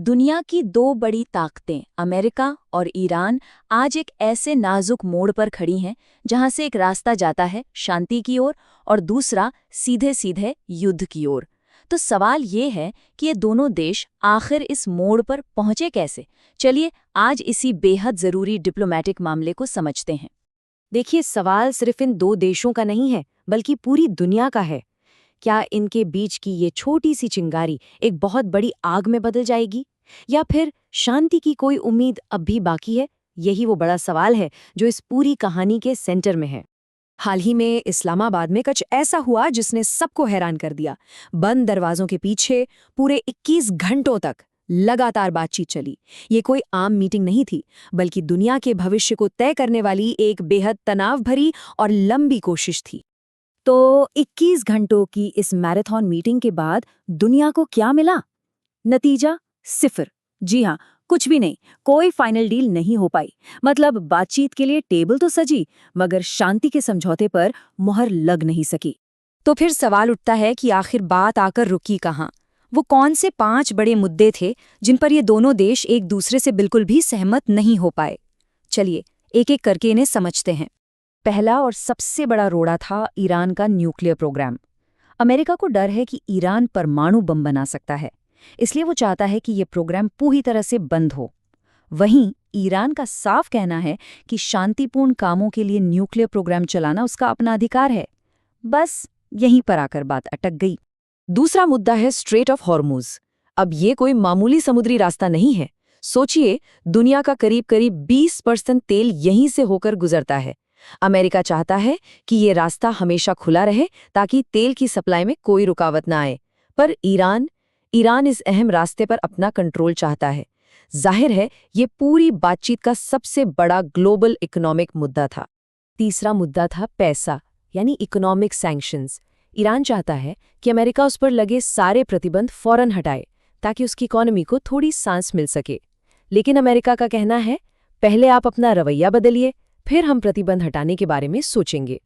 दुनिया की दो बड़ी ताकतें अमेरिका और ईरान आज एक ऐसे नाजुक मोड़ पर खड़ी हैं जहां से एक रास्ता जाता है शांति की ओर और दूसरा सीधे सीधे युद्ध की ओर। तो सवाल ये है कि ये दोनों देश आखिर इस मोड़ पर पहुंचे कैसे। चलिए आज इसी बेहद जरूरी डिप्लोमेटिक मामले को समझते हैं। देखिए, सवाल सिर्फ इन दो देशों का नहीं है बल्कि पूरी दुनिया का है। क्या इनके बीच की ये छोटी सी चिंगारी एक बहुत बड़ी आग में बदल जाएगी, या फिर शांति की कोई उम्मीद अब भी बाकी है? यही वो बड़ा सवाल है जो इस पूरी कहानी के सेंटर में है। हाल ही में इस्लामाबाद में कुछ ऐसा हुआ जिसने सबको हैरान कर दिया। बंद दरवाजों के पीछे पूरे 21 घंटों तक लगातार बातचीत चली। ये कोई आम मीटिंग नहीं थी, बल्कि दुनिया के भविष्य को तय करने वाली एक बेहद तनाव भरी और लंबी कोशिश थी। तो 21 घंटों की इस मैराथन मीटिंग के बाद दुनिया को क्या मिला? नतीजा सिफर। जी हाँ, कुछ भी नहीं। कोई फाइनल डील नहीं हो पाई। मतलब बातचीत के लिए टेबल तो सजी, मगर शांति के समझौते पर मुहर लग नहीं सकी। तो फिर सवाल उठता है कि आखिर बात आकर रुकी कहाँ? वो कौन से 5 बड़े मुद्दे थे जिन पर ये दोनों देश एक दूसरे से बिल्कुल भी सहमत नहीं हो पाए? चलिए एक एक करके इन्हें समझते हैं। पहला और सबसे बड़ा रोड़ा था ईरान का न्यूक्लियर प्रोग्राम। अमेरिका को डर है कि ईरान परमाणु बम बना सकता है, इसलिए वो चाहता है कि ये प्रोग्राम पूरी तरह से बंद हो। वहीं ईरान का साफ कहना है कि शांतिपूर्ण कामों के लिए न्यूक्लियर प्रोग्राम चलाना उसका अपना अधिकार है। बस यहीं पर आकर बात अटक गई। दूसरा मुद्दा है स्ट्रेट ऑफ हॉर्मुज। अब ये कोई मामूली समुद्री रास्ता नहीं है। सोचिए, दुनिया का करीब करीब 20% तेल यहीं से होकर गुजरता है। अमेरिका चाहता है कि ये रास्ता हमेशा खुला रहे ताकि तेल की सप्लाई में कोई रुकावट ना आए। पर ईरान इस अहम रास्ते पर अपना कंट्रोल चाहता है। जाहिर है ये पूरी बातचीत का सबसे बड़ा ग्लोबल इकोनॉमिक मुद्दा था। तीसरा मुद्दा था पैसा, यानी इकोनॉमिक सैंक्शंस। ईरान चाहता है कि अमेरिका उस पर लगे सारे प्रतिबंध फौरन हटाए ताकि उसकी इकोनॉमी को थोड़ी सांस मिल सके। लेकिन अमेरिका का कहना है, पहले आप अपना रवैया बदलिए, फिर हम प्रतिबंध हटाने के बारे में सोचेंगे।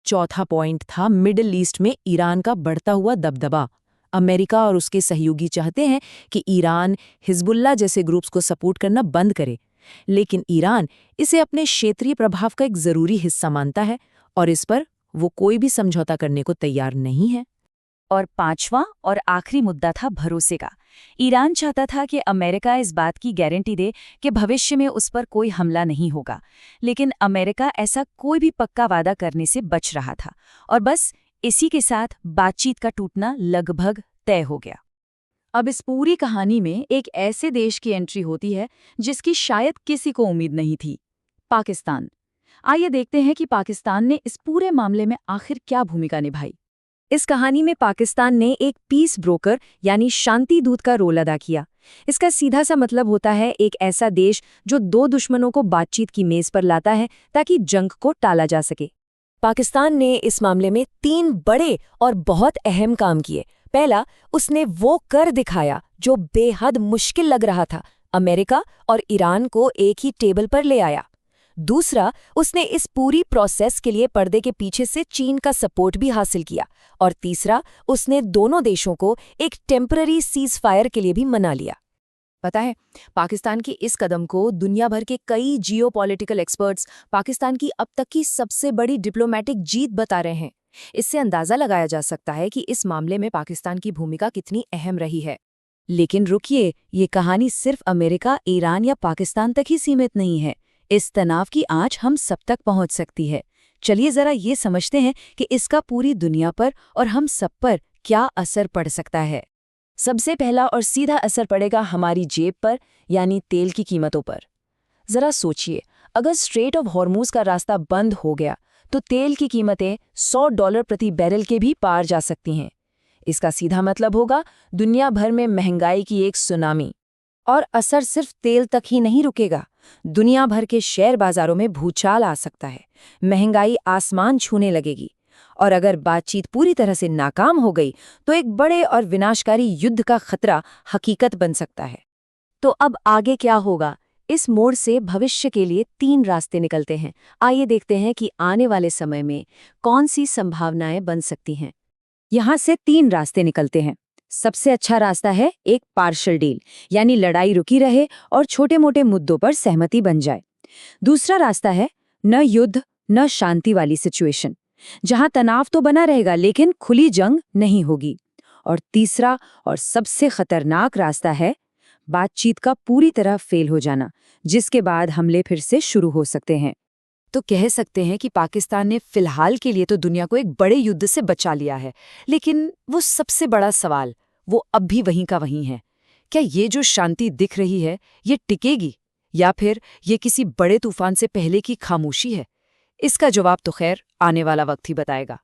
चौथा पॉइंट था मिडिल ईस्ट में ईरान का बढ़ता हुआ दबदबा। अमेरिका और उसके सहयोगी चाहते हैं कि ईरान हिजबुल्लाह जैसे ग्रुप्स को सपोर्ट करना बंद करे, लेकिन ईरान इसे अपने क्षेत्रीय प्रभाव का एक जरूरी हिस्सा मानता है और इस पर वो कोई भी समझौता करने को तैयार नहीं है। और पांचवा और आखिरी मुद्दा था भरोसे का। ईरान चाहता था कि अमेरिका इस बात की गारंटी दे कि भविष्य में उस पर कोई हमला नहीं होगा, लेकिन अमेरिका ऐसा कोई भी पक्का वादा करने से बच रहा था। और बस इसी के साथ बातचीत का टूटना लगभग तय हो गया। अब इस पूरी कहानी में एक ऐसे देश की एंट्री होती है जिसकी शायद किसी को उम्मीद नहीं थी, पाकिस्तान। आइए देखते हैं कि पाकिस्तान ने इस पूरे मामले में आखिर क्या भूमिका निभाई। इस कहानी में पाकिस्तान ने एक पीस ब्रोकर यानी शांति दूत का रोल अदा किया। इसका सीधा सा मतलब होता है एक ऐसा देश जो दो दुश्मनों को बातचीत की मेज पर लाता है ताकि जंग को टाला जा सके। पाकिस्तान ने इस मामले में 3 बड़े और बहुत अहम काम किए। पहला, उसने वो कर दिखाया जो बेहद मुश्किल लग रहा था, अमेरिका और ईरान को एक ही टेबल पर ले आया। दूसरा, उसने इस पूरी प्रोसेस के लिए पर्दे के पीछे से चीन का सपोर्ट भी हासिल किया। और तीसरा, उसने दोनों देशों को एक टेम्पररी सीज फायर के लिए भी मना लिया। पता है, पाकिस्तान के इस कदम को दुनिया भर के कई जियोपॉलिटिकल एक्सपर्ट्स पाकिस्तान की अब तक की सबसे बड़ी डिप्लोमेटिक जीत बता रहे हैं। इससे अंदाजा लगाया जा सकता है कि इस मामले में पाकिस्तान की भूमिका कितनी अहम रही है। लेकिन रुकिए, ये कहानी सिर्फ अमेरिका, ईरान या पाकिस्तान तक ही सीमित नहीं है। इस तनाव की आंच हम सब तक पहुंच सकती है। चलिए जरा ये समझते हैं कि इसका पूरी दुनिया पर और हम सब पर क्या असर पड़ सकता है। सबसे पहला और सीधा असर पड़ेगा हमारी जेब पर, यानी तेल की कीमतों पर। जरा सोचिए, अगर स्ट्रेट ऑफ हॉर्मुज का रास्ता बंद हो गया तो तेल की कीमतें $100 प्रति बैरल के भी पार जा सकती हैं। इसका सीधा मतलब होगा दुनिया भर में महंगाई की एक सुनामी। और असर सिर्फ तेल तक ही नहीं रुकेगा, दुनिया भर के शेयर बाजारों में भूचाल आ सकता है। महंगाई आसमान छूने लगेगी। और अगर बातचीत पूरी तरह से नाकाम हो गई तो एक बड़े और विनाशकारी युद्ध का खतरा हकीकत बन सकता है। तो अब आगे क्या होगा? इस मोड़ से भविष्य के लिए 3 रास्ते निकलते हैं। आइए देखते हैं कि आने वाले समय में कौन सी संभावनाएं बन सकती हैं। यहाँ से 3 रास्ते निकलते हैं। सबसे अच्छा रास्ता है एक पार्शियल डील, यानी लड़ाई रुकी रहे और छोटे-मोटे मुद्दों पर सहमति बन जाए। दूसरा रास्ता है न युद्ध न शांति वाली सिचुएशन, जहां तनाव तो बना रहेगा लेकिन खुली जंग नहीं होगी। और तीसरा और सबसे खतरनाक रास्ता है बातचीत का पूरी तरह फेल हो जाना, जिसके बाद हमले फिर से शुरू हो सकते हैं। तो कह सकते हैं कि पाकिस्तान ने फिलहाल के लिए तो दुनिया को एक बड़े युद्ध से बचा लिया है, लेकिन वो सबसे बड़ा सवाल वो अब भी वहीं का वहीं है। क्या ये जो शांति दिख रही है ये टिकेगी, या फिर ये किसी बड़े तूफान से पहले की खामोशी है? इसका जवाब तो खैर आने वाला वक्त ही बताएगा।